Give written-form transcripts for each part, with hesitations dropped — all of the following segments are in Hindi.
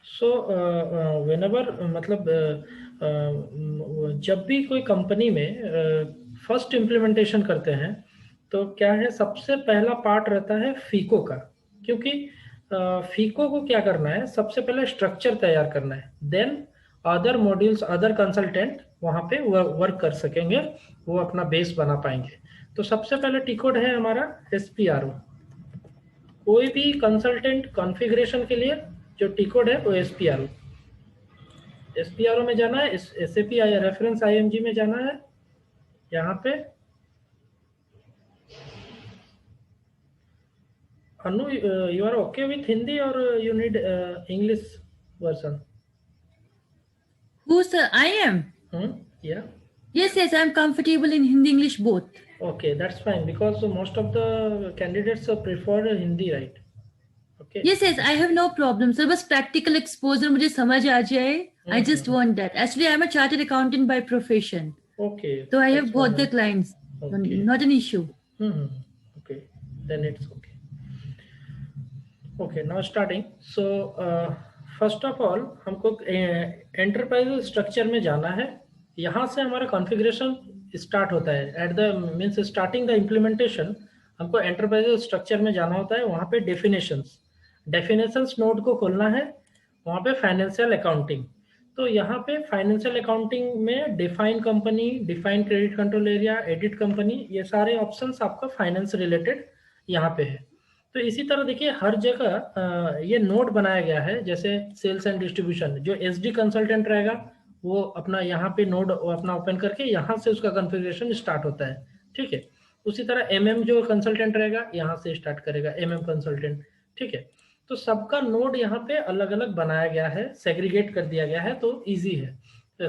सो व्हेनेवर मतलब जब भी कोई कंपनी में फर्स्ट इम्प्लीमेंटेशन करते हैं तो क्या है, सबसे पहला पार्ट रहता है फीको का। क्योंकि फीको को क्या करना है, सबसे पहले स्ट्रक्चर तैयार करना है, then other modules other consultant वहाँ पे वर्क कर सकेंगे, वो अपना बेस बना पाएंगे। तो सबसे पहले टी कोड है हमारा SPRO। कोई भी कंसल्टेंट कॉन्फ़िगरेशन के लिए जो टी कोड है वो SPRO में जाना है, SAP रेफरेंस IMG में जाना है। यहाँ पे Anu, you are okay with Hindi और you need English version? Who, sir? I am. Yeah. Yes, yes, I'm comfortable in Hindi, English both. Okay, that's fine because most of the candidates prefer Hindi, right? Okay. Yes, yes, I have no problem, sir. बस practical exposure मुझे समझ आ जाए. I just want that. Actually, I'm a chartered accountant by profession. Okay, So I that's have both the fine. clients. Okay. Not an issue. Okay, then it's okay. Okay, now starting. So first of all हमको एंटरप्राइज स्ट्रक्चर में जाना है। यहाँ से हमारा कॉन्फ़िगरेशन स्टार्ट होता है। At the means starting the implementation हमको एंटरप्राइज स्ट्रक्चर में जाना होता है। वहाँ पे डेफिनेशंस नोड को खोलना है। वहाँ पे फाइनेंशियल अकाउंटिंग, तो यहाँ पे फाइनेंशियल अकाउंटिंग में define company, define credit control area, edit company, ये सारे ऑप्शंस आपका फाइनेंस रिलेटेड यहाँ पे है। तो इसी तरह देखिए हर जगह ये नोट बनाया गया है। जैसे सेल्स एंड डिस्ट्रीब्यूशन, जो SD कंसल्टेंट रहेगा वो अपना यहाँ पे नोड अपना ओपन करके यहाँ से उसका कॉन्फ़िगरेशन स्टार्ट होता है, ठीक है। उसी तरह MM जो कंसल्टेंट रहेगा यहाँ से स्टार्ट करेगा, MM कंसल्टेंट, ठीक है। तो सबका नोड यहाँ पे अलग अलग बनाया गया है, सेग्रीगेट कर दिया गया है, तो ईजी है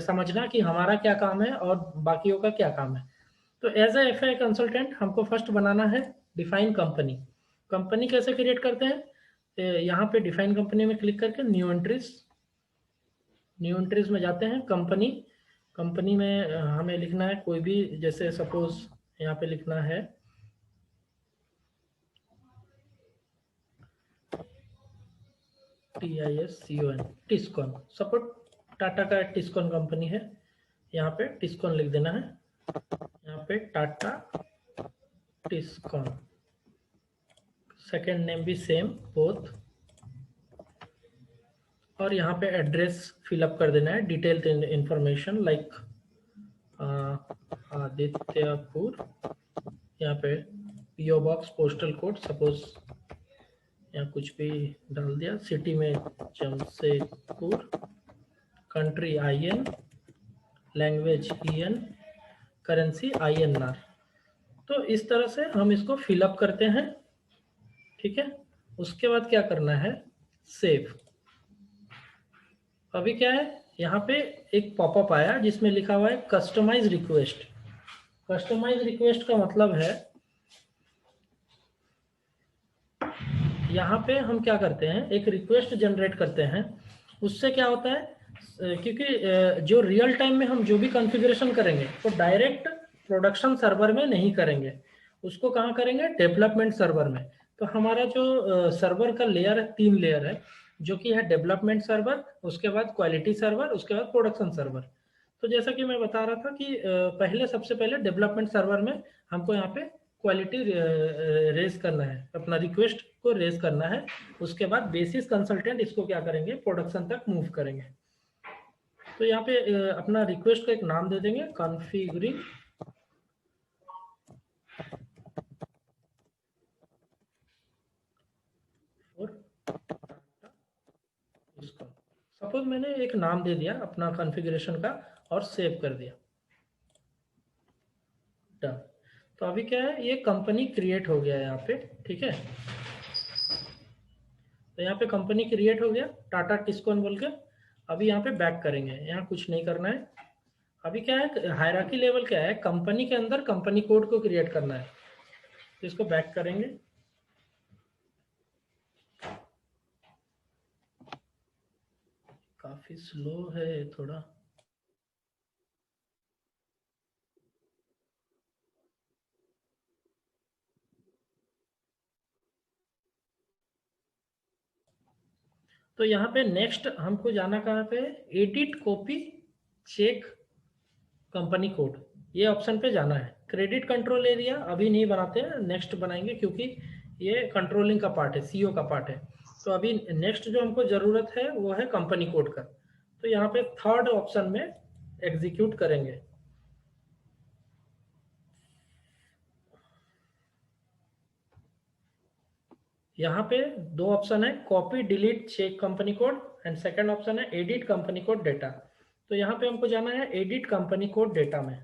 समझना कि हमारा क्या काम है और बाकियों का क्या काम है। तो एज ए FI कंसल्टेंट हमको फर्स्ट बनाना है डिफाइन कंपनी। कंपनी कैसे क्रिएट करते हैं, यहाँ पे डिफाइन कंपनी में क्लिक करके न्यू एंट्रीज में जाते हैं। कंपनी में हमें लिखना है कोई भी, जैसे सपोज यहाँ पे लिखना है TISCON, टिस्कॉन। सपोज टाटा का टिस्कॉन कंपनी है, यहाँ पे टिस्कॉन लिख देना है। यहाँ पे टाटा टिस्कॉन, सेकेंड नेम भी सेम बोथ, और यहाँ पे एड्रेस फिलअप कर देना है, डिटेल इंफॉर्मेशन लाइक आदित्यपुर। यहाँ पे PO box, postal code, suppose यहाँ कुछ भी डाल दिया, सिटी में Jamshedpur, country IN, language EN, currency INR। तो इस तरह से हम इसको फिलअप करते हैं, ठीक है। उसके बाद क्या करना है, सेव। अभी क्या है, यहाँ पे एक पॉपअप आया जिसमें लिखा हुआ है कस्टमाइज रिक्वेस्ट। कस्टमाइज रिक्वेस्ट का मतलब है यहाँ पे हम क्या करते हैं, एक रिक्वेस्ट जनरेट करते हैं। उससे क्या होता है, क्योंकि जो रियल टाइम में हम जो भी कॉन्फ़िगरेशन करेंगे वो डायरेक्ट प्रोडक्शन सर्वर में नहीं करेंगे, उसको कहाँ करेंगे, डेवलपमेंट सर्वर में। तो हमारा जो सर्वर का लेयर है, 3 लेयर है, जो कि है डेवलपमेंट सर्वर, उसके बाद क्वालिटी सर्वर, उसके बाद प्रोडक्शन सर्वर। तो जैसा कि मैं बता रहा था कि पहले सबसे पहले डेवलपमेंट सर्वर में हमको यहाँ पे क्वालिटी रेज करना है, अपना रिक्वेस्ट को रेज करना है। उसके बाद बेसिस कंसल्टेंट इसको क्या करेंगे, प्रोडक्शन तक मूव करेंगे। तो यहाँ पे अपना रिक्वेस्ट का एक नाम दे देंगे, कॉन्फ़िगरिंग फॉर इसको। सपोज मैंने एक नाम दे दिया अपना कॉन्फ़िगरेशन का और सेव कर दिया, डन। तो अभी क्या है, ये कंपनी क्रिएट हो गया है यहाँ पे, ठीक है। तो यहाँ पे कंपनी क्रिएट हो गया टाटा टिस्कॉन बोल के। अभी यहाँ पे बैक करेंगे, यहाँ कुछ नहीं करना है। अभी क्या है, हायरार्की लेवल क्या है, कंपनी के अंदर कंपनी कोड को क्रिएट करना है। तो इसको बैक करेंगे, काफी स्लो है थोड़ा। तो यहाँ पे नेक्स्ट हमको जाना कहाँ पे, edit copy check company code, ये ऑप्शन पे जाना है। क्रेडिट कंट्रोल एरिया अभी नहीं बनाते हैं, नेक्स्ट बनाएंगे, क्योंकि ये कंट्रोलिंग का पार्ट है, सीओ का पार्ट है। तो अभी नेक्स्ट जो हमको ज़रूरत है वो है कंपनी कोड का। तो यहाँ पे थर्ड ऑप्शन में एग्जीक्यूट करेंगे। यहाँ पे दो ऑप्शन है, copy delete check company code, and second option है एडिट कंपनी कोड डेटा। तो यहाँ पे हमको जाना है एडिट कंपनी कोड डेटा में।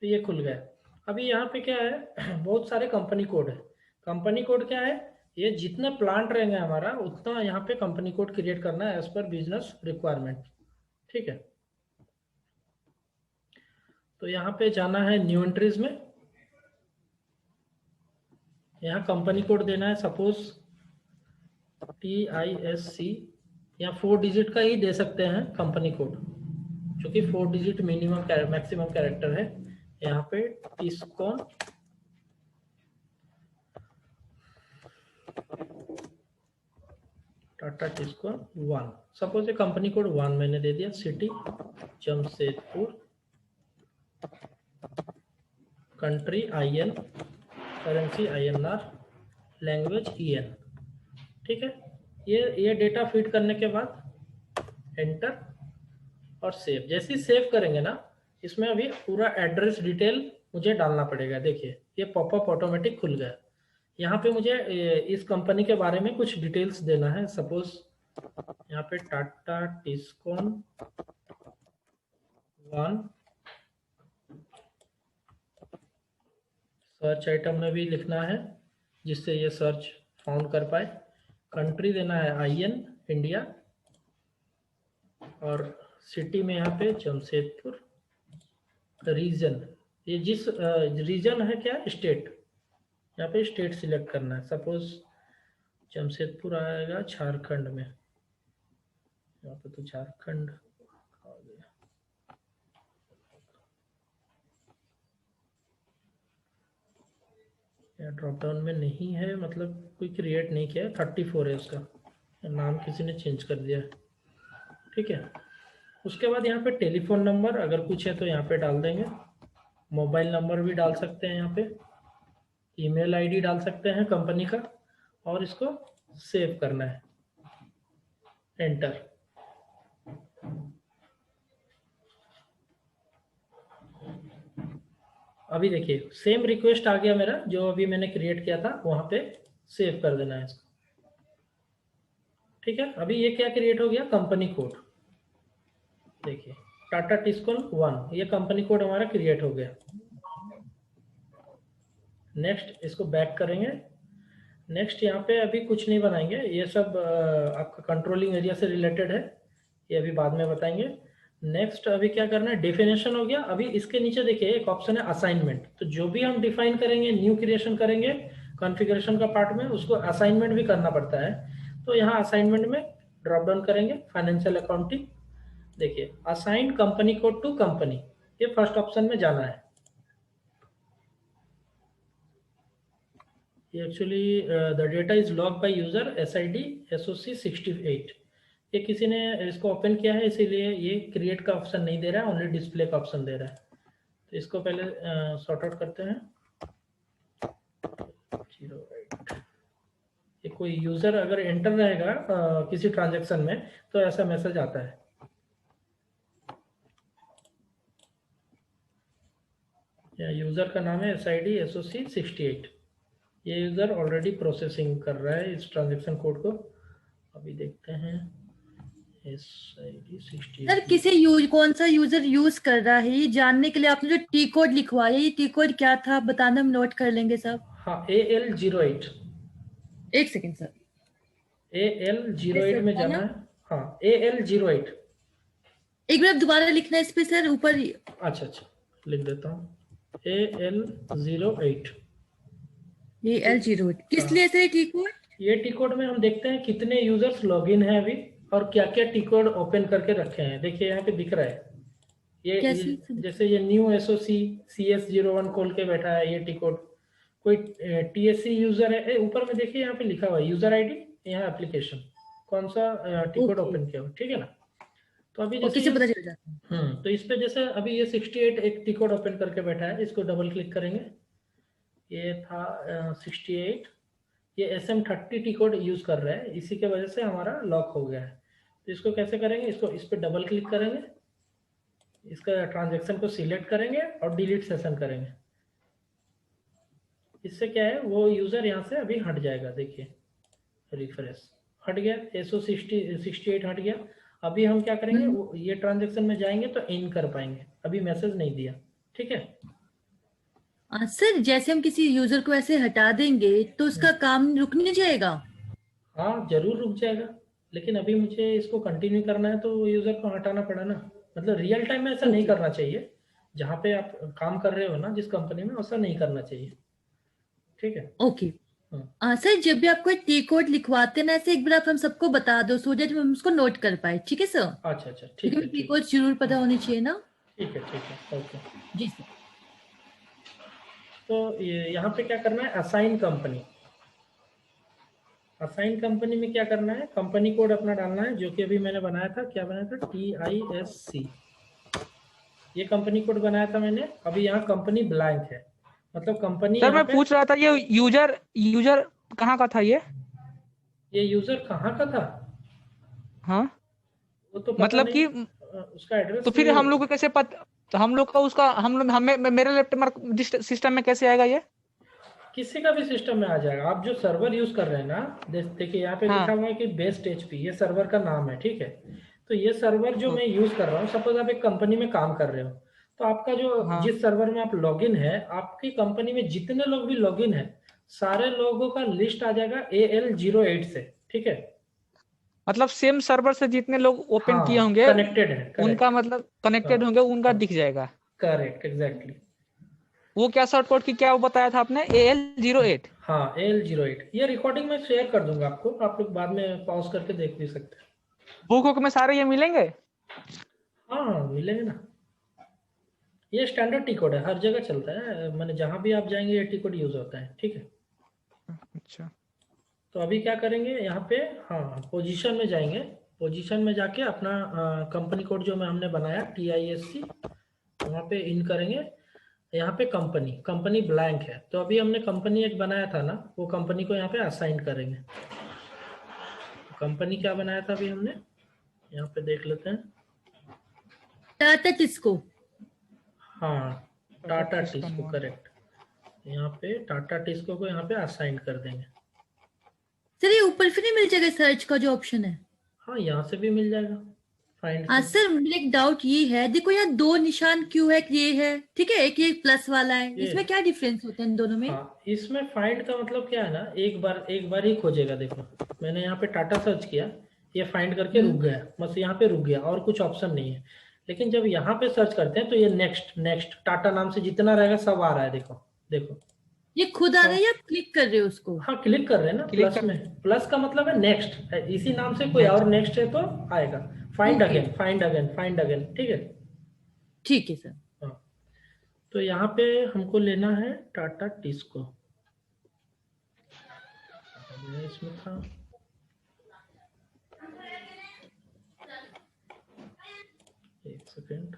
तो ये खुल गया। अभी यहाँ पे क्या है, बहुत सारे कंपनी कोड है। कंपनी कोड क्या है, ये जितने प्लांट रहेंगे हमारा उतना यहाँ पे कंपनी कोड क्रिएट करना है एज पर बिजनेस रिक्वायरमेंट। ठीक है, तो यहाँ पे जाना है न्यू एंट्रीज में। यहाँ कंपनी कोड देना है, सपोज TISC, या 4 डिजिट का ही दे सकते हैं कंपनी कोड, क्योंकि 4 डिजिट मिनिमम मैक्सिमम कैरेक्टर है। यहाँ पे टिस्कॉन टाटा टिस्कॉन 1, सपोज ये कंपनी कोड 1 मैंने दे दिया। City Jamshedpur, country IN, currency INR, language EN। ठीक है, ये डेटा फीड करने के बाद एंटर और सेव। जैसे ही सेव करेंगे ना, इसमें अभी पूरा एड्रेस डिटेल मुझे डालना पड़ेगा। देखिए ये पॉपअप ऑटोमेटिक खुल गया। यहाँ पे मुझे इस कंपनी के बारे में कुछ डिटेल्स देना है। सपोज यहाँ पे टाटा टिस्कॉन 1, सर्च आइटम में भी लिखना है जिससे ये सर्च फाउंड कर पाए। कंट्री देना है IN इंडिया, और सिटी में यहाँ पे जमशेदपुर। रीजन, ये जिस रीजन है क्या, स्टेट, यहाँ पे स्टेट सिलेक्ट करना है। सपोज जमशेदपुर आएगा झारखंड में, यहाँ पे तो झारखंड आ गया। या ड्रॉप डाउन में नहीं है, मतलब कोई क्रिएट नहीं किया है। 34 है उसका, नाम किसी ने चेंज कर दिया है। ठीक है, उसके बाद यहाँ पे टेलीफोन नंबर अगर कुछ है तो यहाँ पे डाल देंगे। मोबाइल नंबर भी डाल सकते हैं यहाँ पे, ईमेल ID डाल सकते हैं कंपनी का, और इसको सेव करना है, एंटर। अभी देखिए सेम रिक्वेस्ट आ गया मेरा, जो अभी मैंने क्रिएट किया था वहां पे सेव कर देना है इसको। ठीक है, अभी ये क्या क्रिएट हो गया, कंपनी कोड। देखिए टाटा टिस्कॉन 1, ये कंपनी कोड हमारा क्रिएट हो गया। नेक्स्ट इसको बैक करेंगे। नेक्स्ट यहाँ पे अभी कुछ नहीं बनाएंगे, ये सब आपका कंट्रोलिंग एरिया से रिलेटेड है, ये अभी बाद में बताएंगे। नेक्स्ट अभी क्या करना है, डेफिनेशन हो गया। अभी इसके नीचे देखिए एक ऑप्शन है असाइनमेंट। तो जो भी हम डिफाइन करेंगे, न्यू क्रिएशन करेंगे कॉन्फ़िगरेशन का पार्ट में, उसको असाइनमेंट भी करना पड़ता है। तो यहाँ असाइनमेंट में ड्रॉप डाउन करेंगे, फाइनेंशियल अकाउंटिंग। देखिए assign company code to company, ये फर्स्ट ऑप्शन में जाना है। Actually the data is log by user SID SOC 68। ये किसी ने इसको ओपन किया है, इसीलिए ये क्रिएट का ऑप्शन नहीं दे रहा है, ओनली डिस्प्ले का ऑप्शन दे रहा है। तो इसको पहले सॉर्ट आउट करते हैं। 08, ये कोई यूजर अगर एंटर रहेगा किसी ट्रांजैक्शन में तो ऐसा मैसेज आता है। यूजर का नाम है SID SOC 68। ये यूजर ऑलरेडी प्रोसेसिंग कर रहा है इस ट्रांजैक्शन कोड को। अभी देखते हैं SID 68। कौन सा यूजर यूज कर रहा है, ये जानने के लिए आपने जो T कोड लिखवाया, ये T कोड क्या था बताना, हम नोट कर लेंगे सब। हाँ AL08। एक सेकेंड सर, AL08 में जाना है। हाँ AL08। एक बार दोबारा लिखना है इस पे सर, ऊपर। अच्छा लिख देता हूँ, AL08। ये L08 किस लिए सर T कोड? ये T कोड में हम देखते हैं कितने यूजर्स लॉगिन हैं अभी, और क्या क्या T कोड ओपन करके रखे हैं। देखिए यहाँ पे दिख रहा है ये जैसे ये न्यू SOC CS01 खोल के बैठा है ये T कोड। कोई TSC यूजर है, ऊपर में देखिए यहाँ पे लिखा हुआ है यूजर ID, यहाँ एप्लीकेशन। कौन सा टी कोड Okay. ओपन किया हो, ठीक है ना। तो अभी और जैसे किसे ये पता चल जाता है? तो इस पे जैसे अभी ये 68 एक टी कोड ओपन करके बैठा है, इसको डबल क्लिक करेंगे, ये था 68, ये SM30 टी कोड यूज कर रहा है, इसी के वजह से हमारा लॉक हो गया है। तो इसको कैसे करेंगे, इसको इस पे डबल क्लिक करेंगे, इसका ट्रांजैक्शन को सिलेक्ट करेंगे और डिलीट सेशन करेंगे। इससे क्या है, वो यूजर यहाँ से अभी हट जाएगा, देखिए रिफ्रेश, हट गया, 68 हट गया। अभी हम क्या करेंगे, वो ये ट्रांजैक्शन में जाएंगे तो इन कर पाएंगे, अभी मैसेज नहीं दिया, ठीक है। सर जैसे हम किसी यूजर को ऐसे हटा देंगे तो उसका काम रुक नहीं जाएगा? हाँ जरूर रुक जाएगा, लेकिन अभी मुझे इसको कंटिन्यू करना है तो यूजर को हटाना पड़ा ना। मतलब रियल टाइम में ऐसा नहीं Okay. करना चाहिए, जहाँ पे आप काम कर रहे हो ना जिस कंपनी में, ऐसा नहीं करना चाहिए, ठीक है। ओके। हाँ सर जब भी आपको टी कोड लिखवाते हैं ना, ऐसे एक बार आप हम सबको बता दो सो दैट हम उसको नोट कर पाए, ठीक है सर? अच्छा अच्छा, ठीक क्योंकि है टी ठीक कोड जरूर पता होनी चाहिए ना। ठीक है ठीक है, ओके। जी सर। तो ये यहाँ पे क्या करना है, असाइन कंपनी। असाइन कंपनी में क्या करना है, कंपनी कोड अपना डालना है, जो कि अभी मैंने बनाया था, क्या बनाया था, TISC, ये कंपनी कोड बनाया था मैंने। अभी यहाँ कंपनी ब्लैंक है, मतलब कंपनी सर यहाँ मैं पे, पूछ रहा था ये यूजर यूजर कहाँ का था ये यूजर कहाँ का था, हाँ वो तो पता मतलब नहीं। कि उसका एड्रेस तो फिर हम लोग को कैसे पता, तो हम लोग का उसका हम लोग हमें मेरे लैपटॉप सिस्टम में कैसे आएगा ये? किसी का भी सिस्टम में आ जाएगा। आप जो सर्वर यूज कर रहे हैं ना, देखिए यहाँ पे लिखा हाँ हुआ है कि बेस्ट HP, ये सर्वर का नाम है, ठीक है। तो ये सर्वर जो मैं यूज कर रहा हूँ, सपोज आप एक कंपनी में काम कर रहे हो, तो आपका जो हाँ जिस सर्वर में आप लॉगिन है, आपकी कंपनी में जितने लोग भी लॉगिन है, सारे लोगों का लिस्ट आ जाएगा AL08 से, ठीक है। मतलब सेम सर्वर से जितने लोग ओपन किए हाँ होंगे कनेक्टेड है, उनका करेक्ट। मतलब हाँ कनेक्टेड होंगे, उनका हाँ दिख जाएगा। Correct, exactly. वो क्या शॉर्ट कोड की क्या वो बताया था आपने, AL08? हाँ AL08, ये रिकॉर्डिंग में शेयर कर दूंगा आपको, आप लोग बाद में पॉज करके देख भी सकते हैं। बुक में सारे ये मिलेंगे? हाँ हाँ मिलेंगे ना, ये स्टैंडर्ड टी कोड है, हर जगह चलता है, मैंने जहाँ भी आप जाएंगे ये टी कोड यूज होता है, ठीक है। अच्छा तो अभी क्या करेंगे यहाँ पे, हाँ पोजीशन में जाएंगे, पोजीशन में जाके अपना कंपनी कोड जो मैं हमने बनाया TISC, वहाँ पे इन करेंगे। यहाँ पे कंपनी कंपनी ब्लैंक है, तो अभी हमने कंपनी एक बनाया था ना, वो कंपनी को यहाँ पे असाइन करेंगे। कंपनी क्या बनाया था अभी हमने, यहाँ पे देख लेते हैं। टाटा टिस्को। हाँ टाटा टिस्को टिस्को, नाम। करेक्ट। यहाँ पे टाटा टिस्को को यहाँ पे असाइन कर देंगे। सर ये ऊपर फिर नहीं मिल जाएगा सर्च का जो ऑप्शन है? हाँ यहाँ से भी मिल जाएगा, फाइंड से। सर मेरा एक डाउट ये है, देखो यहाँ दो निशान क्यों है, ये है ठीक है, एक ये प्लस वाला है, ये इसमें क्या डिफरेंस होता है इन दोनों में? हाँ, इसमें फाइंड का मतलब क्या है ना, एक बार ही खोजेगा। देखो मैंने यहाँ पे टाटा सर्च किया, ये फाइंड करके रुक गया, बस यहाँ पे रुक गया, और कुछ ऑप्शन नहीं है। लेकिन जब यहाँ पे सर्च करते हैं तो ये नेक्स्ट नेक्स्ट टाटा नाम से जितना रहेगा सब आ रहा है, देखो देखो। ये खुद आ रहा है या आप क्लिक कर रहे हो उसको? हाँ क्लिक कर रहे हैं ना, क्लिक प्लस कर में, प्लस का मतलब है नेक्स्ट, इसी नाम से कोई और नेक्स्ट है तो आएगा। Find Okay. Again, find again, find again, ठीक है। ठीक है सर। हाँ तो यहाँ पे हमको लेना है टाटा टिस्को, इसमें था, एक सेकेंड,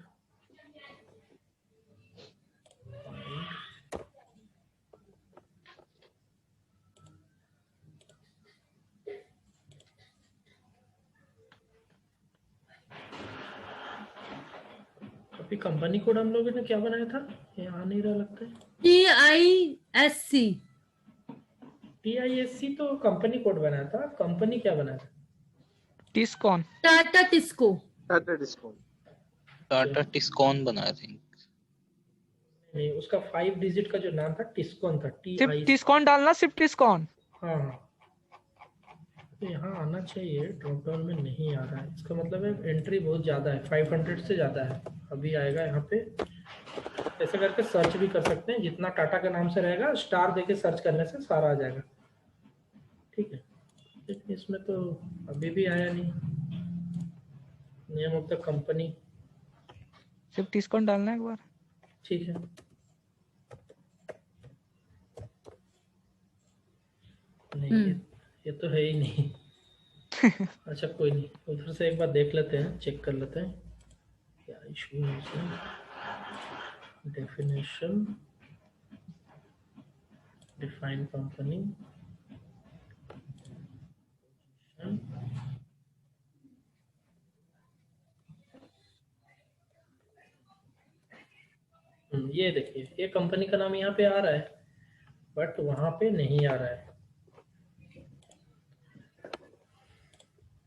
अभी कंपनी कोड हम लोगों ने क्या बनाया था, ये आ नहीं रहा लगता है। TISC। TISC तो कंपनी कोड बनाया था, कंपनी क्या बनाया था, टिस्कॉन। टाटा टिस्को। टाटा टिस्कॉन बना आई थिंक। नहीं उसका 5 डिजिट का जो नाम था टिस्कॉन था, सिर्फ TISC। टिस्कॉन डालना, सिर्फ टिस्कॉन। हाँ हाँ तो यहाँ आना चाहिए, ड्रॉप डाउन में नहीं आ रहा है, इसका मतलब है एंट्री बहुत ज़्यादा है, 500 से ज़्यादा है। अभी आएगा यहाँ पे, ऐसे करके सर्च भी कर सकते हैं, जितना टाटा के नाम से रहेगा स्टार देके सर्च करने से सारा आ जाएगा, ठीक है। लेकिन इसमें तो अभी भी आया नहीं, नेम ऑफ द कंपनी, सिर्फ टिस्कॉन डालना है एक बार। ठीक है। नहीं ये तो है ही नहीं, अच्छा कोई नहीं, उधर से एक बार देख लेते हैं, चेक कर लेते हैं क्या इशू है इसमें। डेफिनेशन, डिफाइन कंपनी, ये देखिए, ये कंपनी का नाम यहाँ पे आ रहा है बट वहां पे नहीं आ रहा है।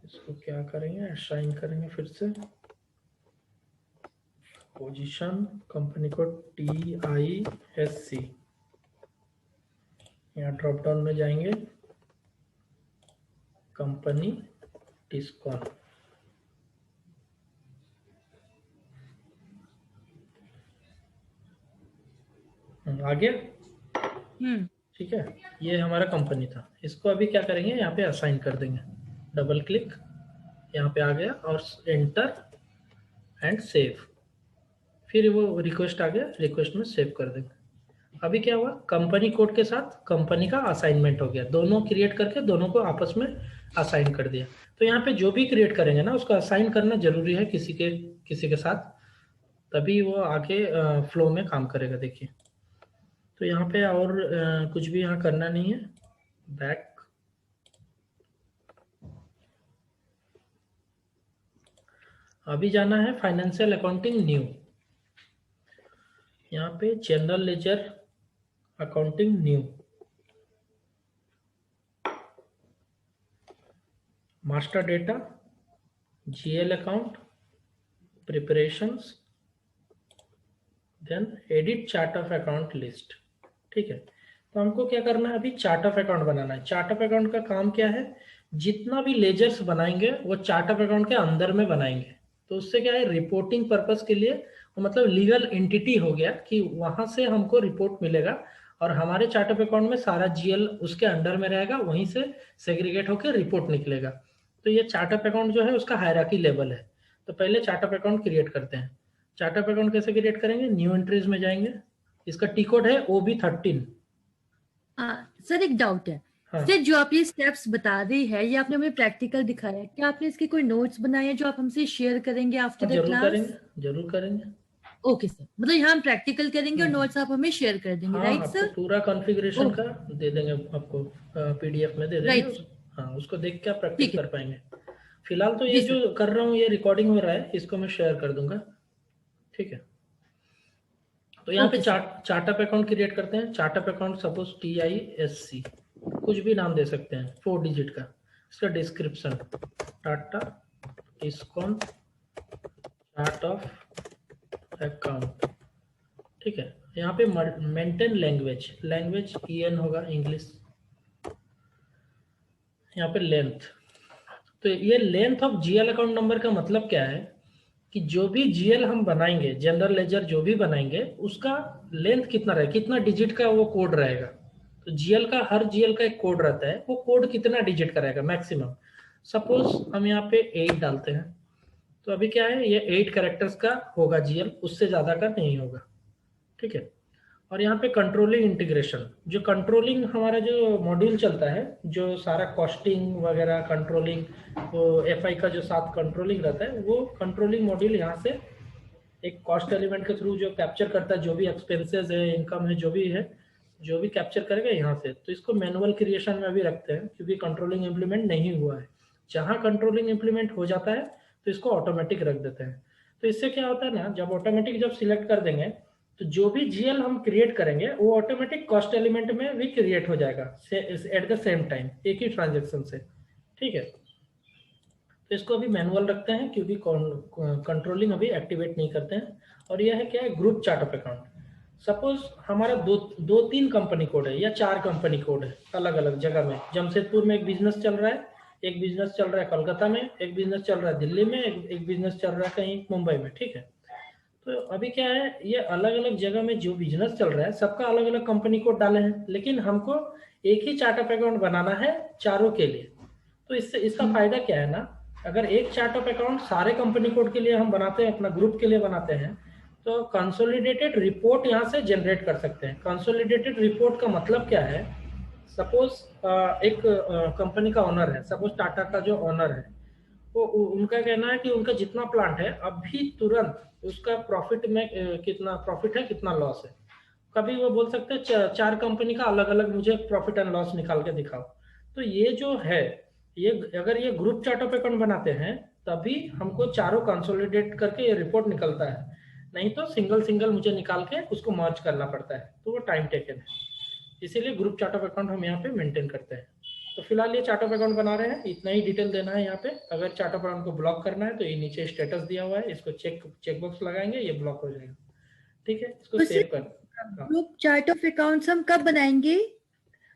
इसको क्या करेंगे, असाइन करेंगे फिर से। पोजीशन, कंपनी को TISC, यहाँ ड्रॉप डाउन में जाएंगे, कंपनी टिस्कॉन। आ गया, ठीक है। ये हमारा कंपनी था, इसको अभी क्या करेंगे, यहाँ पे असाइन कर देंगे, डबल क्लिक, यहाँ पे आ गया और एंटर एंड सेव। फिर वो रिक्वेस्ट आ गया, रिक्वेस्ट में सेव कर देंगे। अभी क्या हुआ, कंपनी कोड के साथ कंपनी का असाइनमेंट हो गया, दोनों क्रिएट करके दोनों को आपस में असाइन कर दिया। तो यहाँ पे जो भी क्रिएट करेंगे ना, उसको असाइन करना जरूरी है किसी के साथ, तभी वो आगे फ्लो में काम करेगा। देखिए, तो यहाँ पे और कुछ भी यहाँ करना नहीं है। बैक, अभी जाना है फाइनेंशियल अकाउंटिंग न्यू। यहाँ पे general ledger accounting new, master data, GL account, preparations, then edit chart of account list. ठीक है, तो हमको क्या करना है, अभी चार्ट ऑफ अकाउंट बनाना है। चार्ट ऑफ अकाउंट का काम क्या है, जितना भी लेजर्स बनाएंगे वो चार्ट ऑफ अकाउंट के अंदर में बनाएंगे। तो उससे क्या है, रिपोर्टिंग पर्पस के लिए, मतलब लीगल एंटिटी हो गया कि वहां से हमको रिपोर्ट मिलेगा और हमारे चार्ट ऑफ अकाउंट में सारा GL उसके अंडर में रहेगा, वहीं से सेग्रीगेट होकर रिपोर्ट निकलेगा। तो ये चार्ट ऑफ अकाउंट जो है उसका हायरार्की लेवल है। तो पहले चार्ट ऑफ अकाउंट क्रिएट करते हैं। चार्ट ऑफ अकाउंट कैसे क्रिएट करेंगे, न्यू एंट्रीज में जाएंगे, इसका टी कोड है OB13। सर एक डाउट है, हाँ। सर जो आप ये स्टेप्स बता रही है, ये आपने हमें प्रैक्टिकल दिखाया है, क्या आपने इसके कोई नोट्स बनाए हैं जो आप हमसे शेयर करेंगे आफ्टर द जरूर क्लास? करेंगे, जरूर करेंगे। ओके सर, मतलब यहाँ हम प्रैक्टिकल करेंगे और नोट्स आप हमें शेयर कर देंगे, हाँ, राइट आपको सर? पूरा कॉन्फ़िगरेशन का दे देंगे, आपको PDF में दे देंगे। Right. हाँ, उसको देख के आप प्रैक्टिस ठीक है। कर पाएंगे। फिलहाल तो ये जी, जो कर रहा हूँ, ये रिकॉर्डिंग हो रहा है, इसको मैं शेयर कर दूंगा। ठीक है, तो यहाँ पे Okay, chart of account create करते हैं। Chart of account suppose TISC, कुछ भी नाम दे सकते हैं, 4 डिजिट का। इसका description, Tata Tiscon chart of account. ठीक है, यहाँ पे मेंटेन लैंग्वेज, लैंग्वेज EN होगा, इंग्लिश। यहाँ पे लेंथ, तो ये length of GL account number का मतलब क्या है कि जो भी GL हम बनाएंगे, जनरल लेजर जो भी बनाएंगे, उसका लेंथ कितना रहेगा, कितना डिजिट का वो कोड रहेगा। तो GL का, हर GL का एक कोड रहता है, वो कोड कितना डिजिट का रहेगा मैक्सिमम। सपोज हम यहाँ पे 8 डालते हैं, तो अभी क्या है, ये 8 कैरेक्टर्स का होगा GL, उससे ज्यादा का नहीं होगा। ठीक है, और यहाँ पे कंट्रोलिंग इंटीग्रेशन, जो कंट्रोलिंग हमारा जो मॉड्यूल चलता है, जो सारा कॉस्टिंग वगैरह कंट्रोलिंग, वो FI का जो साथ कंट्रोलिंग रहता है, वो कंट्रोलिंग मॉड्यूल यहाँ से एक कॉस्ट एलिमेंट के थ्रू जो कैप्चर करता है, जो भी एक्सपेंसेस है, इनकम है, जो भी है, जो भी कैप्चर करेगा यहाँ से। तो इसको मैनुअल क्रिएशन में भी रखते हैं, क्योंकि कंट्रोलिंग इम्प्लीमेंट नहीं हुआ है। जहाँ कंट्रोलिंग इम्प्लीमेंट हो जाता है तो इसको ऑटोमेटिक रख देते हैं। तो इससे क्या होता है ना, जब ऑटोमेटिक जब सिलेक्ट कर देंगे, तो जो भी GL हम क्रिएट करेंगे वो ऑटोमेटिक कॉस्ट एलिमेंट में भी क्रिएट हो जाएगा एट द सेम टाइम, एक ही ट्रांजेक्शन से। ठीक है, तो इसको अभी मैनुअल रखते हैं, क्योंकि कंट्रोलिंग अभी एक्टिवेट नहीं करते हैं। और यह है क्या है, group chart of account. Suppose हमारा दो तीन कंपनी कोड है या 4 कंपनी कोड है अलग अलग जगह में। जमशेदपुर में एक बिजनेस चल रहा है, एक बिजनेस चल रहा है कोलकाता में, एक बिजनेस चल रहा है दिल्ली में, एक बिजनेस चल रहा है कहीं मुंबई में। ठीक है, तो अभी क्या है, ये अलग अलग जगह में जो बिजनेस चल रहा है, सबका अलग अलग कंपनी कोड डाले हैं, लेकिन हमको एक ही चार्ट ऑफ अकाउंट बनाना है चारों के लिए। तो इससे इसका फायदा क्या है ना, अगर एक चार्ट ऑफ अकाउंट सारे कंपनी कोड के लिए हम बनाते हैं, अपना ग्रुप के लिए बनाते हैं, तो कंसोलिडेटेड रिपोर्ट यहाँ से जनरेट कर सकते हैं। कंसोलिडेटेड रिपोर्ट का मतलब क्या है सपोज एक कंपनी का ओनर है, सपोज टाटा का जो ओनर है, वो उनका कहना है कि उनका जितना प्लांट है अभी तुरंत उसका प्रॉफिट में कितना प्रॉफिट है कितना लॉस है। कभी वो बोल सकते हैं चार कंपनी का अलग अलग मुझे प्रॉफिट एंड लॉस निकाल के दिखाओ। तो ये जो है, ये अगर ये ग्रुप चार्ट ऑफ अकाउंट बनाते हैं तभी हमको चारों कंसोलिडेट करके ये रिपोर्ट निकलता है, नहीं तो सिंगल सिंगल मुझे निकाल के उसको मर्ज करना पड़ता है, तो वो टाइम टेकन है। इसीलिए ग्रुप चार्ट ऑफ अकाउंट हम यहाँ पे मेंटेन करते हैं। तो फिलहाल ये चार्ट ऑफ अकाउंट बना रहे हैं, इतना ही डिटेल देना है यहाँ पे। अगर चार्ट ऑफ अकाउंट को ब्लॉक करना है तो ये नीचे स्टेटस दिया हुआ है, इसको चेक बॉक्स लगाएंगे, ये ब्लॉक हो जाएगा। ठीक है, इसको सेव कर। ग्रुप चार्ट ऑफ अकाउंट्स हम कब बनाएंगे?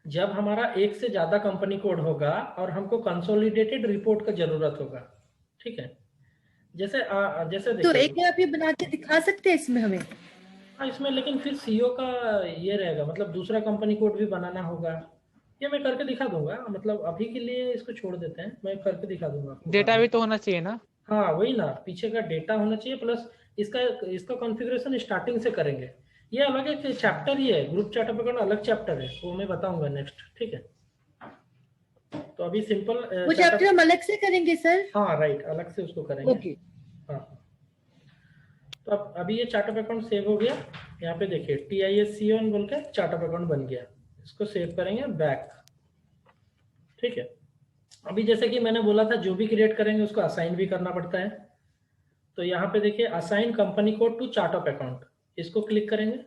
जब हमारा एक से ज्यादा कंपनी कोड होगा और हमको कंसोलिडेटेड रिपोर्ट का जरूरत होगा। ठीक है, जैसे जैसे तो एक आप ये बना के दिखा सकते हैं इसमें हमें? हाँ, इसमें लेकिन फिर सीईओ का ये रहेगा, मतलब दूसरा कंपनी कोड भी बनाना होगा। ये मैं करके दिखा दूंगा, मतलब अभी के लिए इसको छोड़ देते हैं, मैं करके दिखा दूंगा। डेटा भी तो होना चाहिए ना। हाँ वही ना, पीछे का डेटा होना चाहिए, प्लस इसका कॉन्फ़िगरेशन स्टार्टिंग से करेंगे। ये अलग एक चैप्टर ही है, ग्रुप चार्ट ऑफ अकाउंट अलग चैप्टर है, वो मैं बताऊंगा नेक्स्ट। ठीक है, तो अभी सिंपल वो चैप्टर हम अलग से करेंगे सर? हाँ राइट, अलग से उसको करेंगे। ओके। हाँ, तो अब अभी ये चार्ट ऑफ अकाउंट सेव हो गया। यहाँ पे देखिए TISC1 बोल के चार्ट ऑफ अकाउंट बन गया। इसको सेव करेंगे बैक। ठीक है, अभी जैसे कि मैंने बोला था जो भी क्रिएट करेंगे उसको असाइन भी करना पड़ता है। तो यहाँ पे देखिए assign company code to chart of account, इसको क्लिक करेंगे,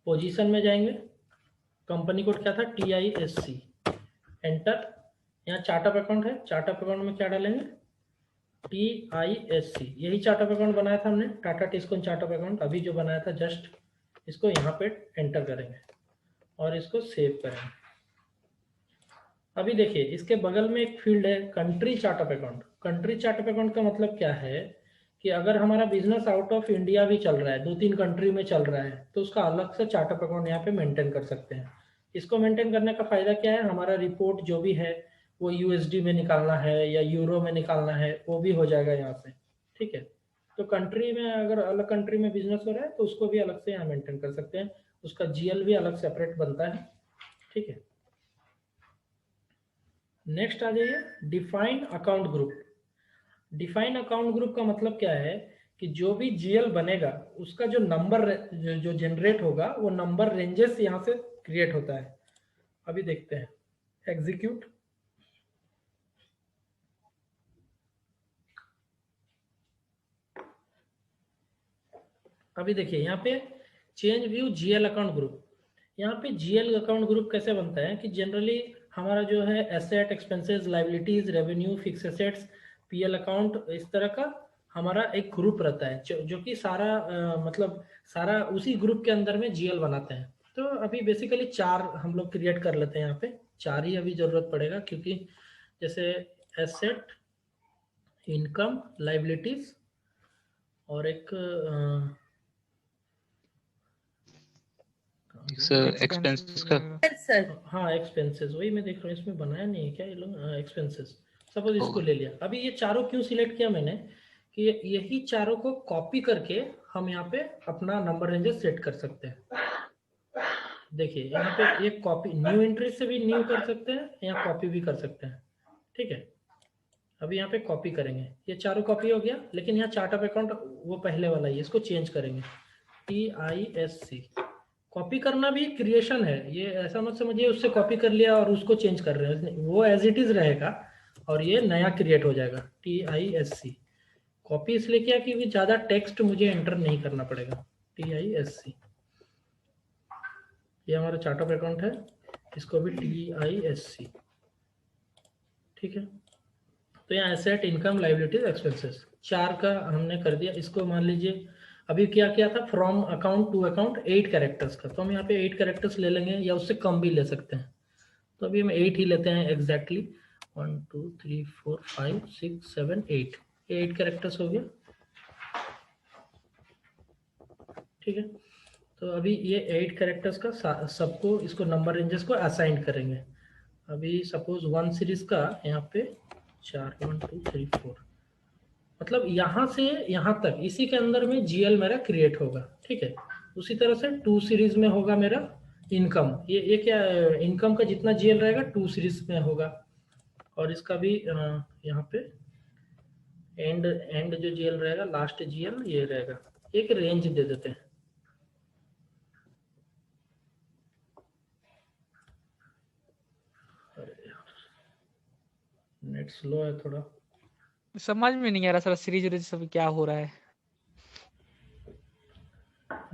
पोजीशन में जाएंगे, कंपनी कोड क्या था TISC, एंटर। यहाँ चार्ट ऑफ अकाउंट है, चार्ट ऑफ अकाउंट में क्या डालेंगे TISC, यही चार्ट ऑफ अकाउंट बनाया था हमने, Tata Tiscon chart of account अभी जो बनाया था जस्ट। इसको यहाँ पे एंटर करेंगे और इसको सेव करेंगे। अभी देखिए इसके बगल में एक फील्ड है country chart of account. Country chart of account का मतलब क्या है कि अगर हमारा बिजनेस आउट ऑफ इंडिया भी चल रहा है, 2-3 कंट्री में चल रहा है, तो उसका अलग से चार्ट ऑफ अकाउंट यहाँ पे मेंटेन कर सकते हैं। इसको मेंटेन करने का फायदा क्या है, हमारा रिपोर्ट जो भी है वो USD में निकालना है या यूरो में निकालना है, वो भी हो जाएगा यहाँ से। ठीक है, तो कंट्री में अगर अलग कंट्री में बिजनेस हो रहा है तो उसको भी अलग से यहाँ मेंटेन कर सकते हैं, उसका GL भी अलग सेपरेट बनता है। ठीक है, नेक्स्ट आ जाइए define account group. Define account group का मतलब क्या है कि जो भी GL बनेगा उसका जो नंबर जो जनरेट होगा वो नंबर रेंजेस यहाँ से क्रिएट होता है। अभी देखते हैं, एग्जीक्यूट। अभी देखिए यहाँ पे change view GL account group. यहाँ पे GL अकाउंट ग्रुप कैसे बनता है कि जनरली हमारा जो है asset, expenses, liabilities, revenue, fix assets, PL account, इस तरह का हमारा एक ग्रुप रहता है जो कि सारा मतलब सारा उसी ग्रुप के अंदर में GL बनाते हैं। तो अभी बेसिकली 4 हम लोग क्रिएट कर लेते हैं, यहाँ पे 4 ही अभी जरूरत पड़ेगा, क्योंकि जैसे एसेट, इनकम, लाइबिलिटीज और एक सर एक्सपेंसेस का। सर हाँ एक्सपेंसेस, वही मैं देख रहा हूँ, इसमें बनाया नहीं है क्या ये लोग एक्सपेंसेस। सपोज इसको ले लिया। अभी ये चारों क्यों सिलेक्ट किया मैंने कि यही चारों को कॉपी करके हम यहाँ पे अपना नंबर रेंजेस सेट कर सकते हैं। देखिए यहाँ पे एक कॉपी, न्यू एंट्री से भी न्यू कर सकते हैं, यहाँ कॉपी भी कर सकते हैं। ठीक है, अभी यहाँ पे कॉपी करेंगे, ये चारों कॉपी हो गया, लेकिन यहाँ चार्ट ऑफ अकाउंट वो पहले वाला ही, इसको चेंज करेंगे TISC। कॉपी करना भी क्रिएशन है, ये ऐसा मत समझिए उससे कॉपी कर लिया और उसको चेंज कर रहे हैं, वो एज इट इज रहेगा और ये नया क्रिएट हो जाएगा TISC। कॉपी इसलिए किया कि ज्यादा टेक्स्ट मुझे एंटर नहीं करना पड़ेगा। TISC, ये हमारा चार्ट ऑफ अकाउंट है, इसको भी TISC। ठीक है, तो यहाँ एसेट, इनकम, लाइबिलिटीज, एक्सपेंसेस 4 का हमने कर दिया। इसको मान लीजिए अभी क्या किया था, from account to account 8 characters का, तो हम यहाँ पे 8 कैरेक्टर्स ले लेंगे या उससे कम भी ले सकते हैं। तो अभी हम 8 ही लेते हैं एग्जैक्टली। 1 2 3 4 5 6 7 8, ये 8 कैरेक्टर्स हो गया। ठीक है, तो अभी ये 8 कैरेक्टर्स का सबको, इसको नंबर रेंजेस को असाइन करेंगे। अभी सपोज 1 सीरीज का यहाँ पे 4 1 2 3 4, मतलब यहाँ से यहाँ तक इसी के अंदर में GL मेरा क्रिएट होगा। ठीक है, उसी तरह से 2 सीरीज में होगा मेरा इनकम, ये क्या, इनकम का जितना जीएल रहेगा 2 सीरीज में होगा, और इसका भी यहाँ पे एंड जो जीएल रहेगा, लास्ट जीएल ये रहेगा। एक रेंज दे देते हैं। नेट स्लो है थोड़ा। समझ में नहीं आ रहा सर, सीरीज सब क्या हो रहा है।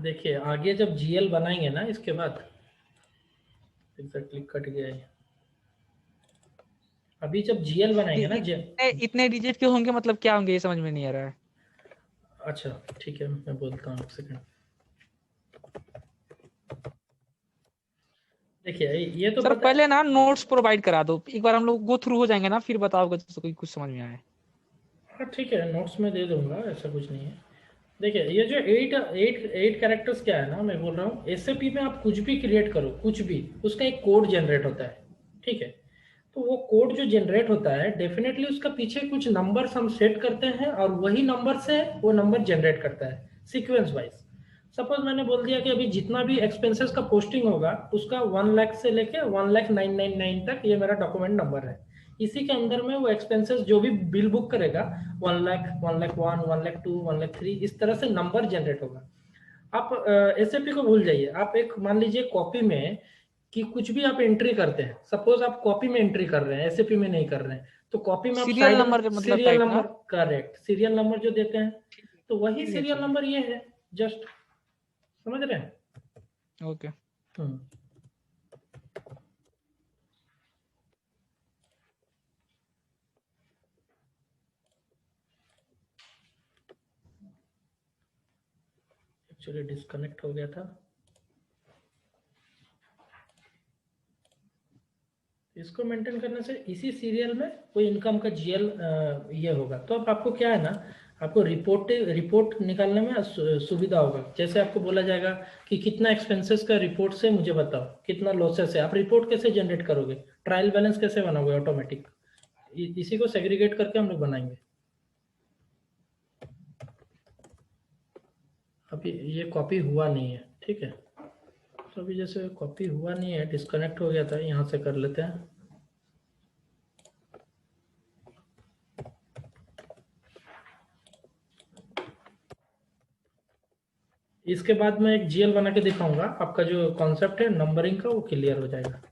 देखिए आगे जब जीएल बनाएंगे ना, इसके बाद एग्जैक्टली कट गया है। अभी जब जीएल बनाएंगे ना इतने डिजिट के होंगे, मतलब क्या होंगे, ये समझ में नहीं आ रहा है। अच्छा ठीक है, मैं बोलता हूँ, एक सेकंड। देखिए ये तो सर पहले ना नोट्स प्रोवाइड करा दो, एक बार हम लोग गो थ्रू हो जाएंगे ना, फिर बताओगे तो कोई कुछ समझ में आए। हाँ ठीक है, नोट्स में दे दूंगा, ऐसा कुछ नहीं है। देखिए ये जो 8 कैरेक्टर्स क्या है ना, मैं बोल रहा हूँ एसएपी में आप कुछ भी क्रिएट करो, कुछ भी, उसका एक कोड जनरेट होता है, ठीक है। तो वो कोड जो जनरेट होता है, डेफिनेटली उसका पीछे कुछ नंबर्स हम सेट करते हैं, और वही नंबर से वो नंबर जनरेट करता है सीक्वेंस वाइज। सपोज मैंने बोल दिया कि अभी जितना भी एक्सपेंसेस का पोस्टिंग होगा, उसका 1 लाख से लेके 1,09,99 तक ये मेरा डॉक्यूमेंट नंबर है। इसी के अंदर में वो एक्सपेंसेस जो भी बिल बुक करेगा, 1 लाख, 1,01,000, 1,02,000, 1,03,000, इस तरह से नंबर जनरेट होगा। आप एसएपी को भूल जाइए, आप एक मान लीजिए कॉपी में कि कुछ भी आप एंट्री करते हैं, सपोज आप कॉपी में एंट्री कर रहे हैं, एसएपी में नहीं कर रहे हैं, तो कॉपी में आप सीरियल नंबर मतलब सीरियल टाइप ना? नंबर, करेक्ट, सीरियल नंबर जो देते हैं, तो वही ठीक है, सीरियल ठीक। नंबर ये है, जस्ट समझ रहे हैं। ओके। एक्चुअली डिस्कनेक्ट हो गया था। इसको मेंटेन करने से इसी सीरियल में कोई इनकम का जीएल ये होगा, तो अब आपको क्या है ना, आपको रिपोर्ट निकालने में सुविधा होगा। जैसे आपको बोला जाएगा कि कितना एक्सपेंसेस का रिपोर्ट से मुझे बताओ, कितना लॉसेस है, आप रिपोर्ट कैसे जनरेट करोगे, ट्रायल बैलेंस कैसे बनाओगे ऑटोमेटिक, इसी को सेग्रीगेट करके हम लोग बनाएंगे। अभी ये कॉपी हुआ नहीं है, ठीक है। तो अभी जैसे कॉपी हुआ नहीं है, डिस्कनेक्ट हो गया था, यहाँ से कर लेते हैं। इसके बाद मैं एक जीएल बना के दिखाऊंगा, आपका जो कॉन्सेप्ट है नंबरिंग का वो क्लियर हो जाएगा।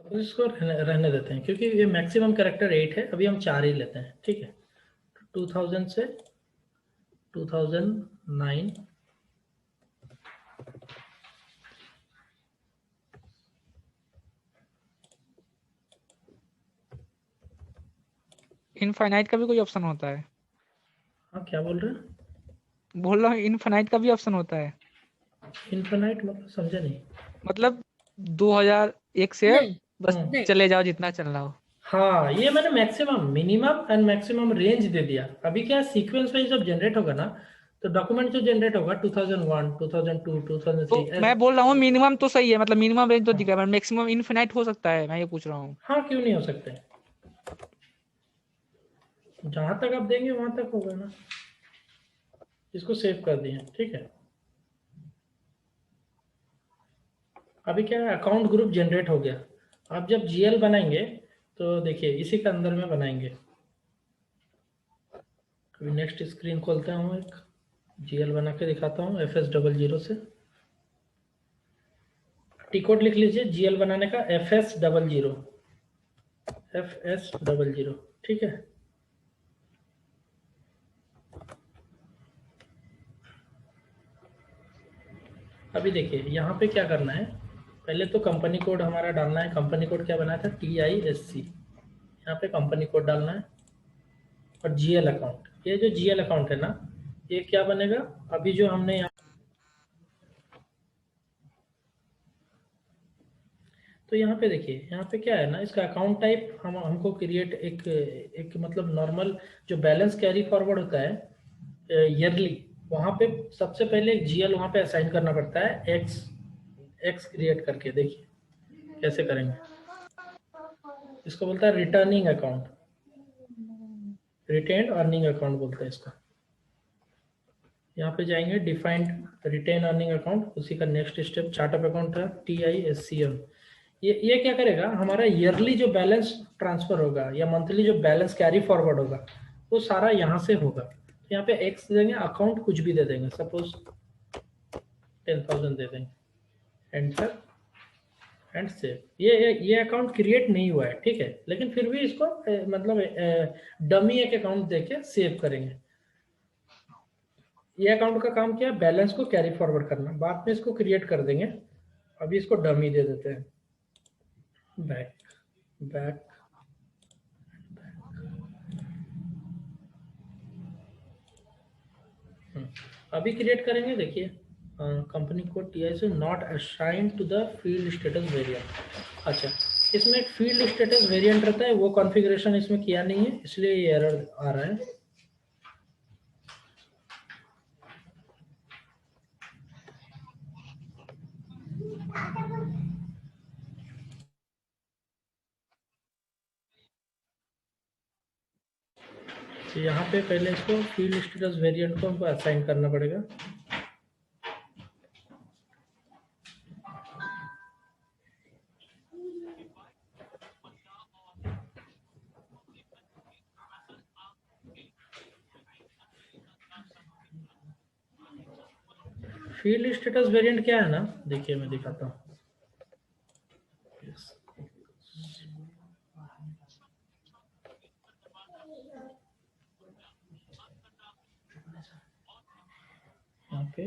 इसको रहने देते हैं, क्योंकि ये मैक्सिमम कैरेक्टर 8 है, अभी हम 4 ही लेते हैं, ठीक है। 2000 से 2009 इनफाइनाइट का भी कोई ऑप्शन होता है? हाँ क्या बोल रहे हैं? बोल रहा हूँ इनफाइनाइट का भी ऑप्शन होता है। इनफिनाइट मतलब समझा नहीं। मतलब 2001 से नहीं, बस नहीं। चले जाओ जितना चलना हो। हाँ ये मैंने maximum, minimum and maximum range दे दिया। अभी क्या सीक्वेंस वाइज जब जनरेट होगा ना, तो डॉक्यूमेंट जो जनरेट होगा 2001, 2002, तो 2003 मैं बोल रहा हूँ मिनिमम तो सही है, मतलब मिनिमम रेंज तो दिख रहा है, मैक्सिमम इनफिनाइट हो सकता है, मैं ये पूछ रहा हूँ। हाँ क्यों नहीं हो सकते, जहां तक आप देंगे वहां तक होगा ना। इसको सेव कर दिए, ठीक है। अभी क्या है, अकाउंट ग्रुप जनरेट हो गया। आप जब जीएल बनाएंगे तो देखिए इसी के अंदर में बनाएंगे। अभी नेक्स्ट स्क्रीन खोलता हूँ, एक जीएल बना के दिखाता हूँ FS00 से। टी कोड लिख लीजिए जीएल बनाने का, FS00, FS00, ठीक है। अभी देखिए यहाँ पे क्या करना है, पहले तो कंपनी कोड हमारा डालना है। कंपनी कोड क्या बनाया था, TISC, यहाँ पे कंपनी कोड डालना है। और जीएल अकाउंट, ये जो जीएल अकाउंट है ना, ये क्या बनेगा, अभी जो हमने यहाँ, तो यहाँ पे देखिए, यहाँ पे क्या है ना, इसका अकाउंट टाइप हमको क्रिएट एक मतलब नॉर्मल जो बैलेंस कैरी फॉरवर्ड होता है ईयरली, वहाँ पे सबसे पहले एक जीएल वहाँ पे असाइन करना पड़ता है, एक्स क्रिएट करके। देखिए कैसे करेंगे, इसको बोलता है returning account. Retained earning account बोलते हैं इसका। यहाँ पे जाएंगे डिफाइंड रिटेन अर्निंग अकाउंट, उसी का next step chart of account है TISCL। ये क्या करेगा, हमारा ईयरली जो बैलेंस ट्रांसफर होगा या मंथली जो बैलेंस कैरी फॉरवर्ड होगा वो सारा यहाँ से होगा। तो यहाँ पे एक्स देंगे, अकाउंट कुछ भी दे देंगे, सपोज 10,000 दे देंगे, एंटर एंड सेव। ये अकाउंट क्रिएट नहीं हुआ है, ठीक है, लेकिन फिर भी इसको मतलब डमी एक अकाउंट देके सेव करेंगे। ये अकाउंट का काम क्या है, बैलेंस को कैरी फॉरवर्ड करना, बाद में इसको क्रिएट कर देंगे। अभी इसको डमी दे देते हैं, बैक बैक। अभी क्रिएट करेंगे, देखिए कंपनी कोड TI से not assign to the field status variant. अच्छा, इसमें एक फील्ड स्टेटस वेरिएंट रहता है, वो कॉन्फ़िगरेशन इसमें किया नहीं है, इसलिए ये एरर आ रहा है। तो यहाँ पे पहले इसको फील्ड स्टेटस वेरिएंट को हमको असाइन करना पड़ेगा। फील्ड स्टेटस वेरिएंट क्या है ना, देखिए मैं दिखाता हूँ। यहाँ पे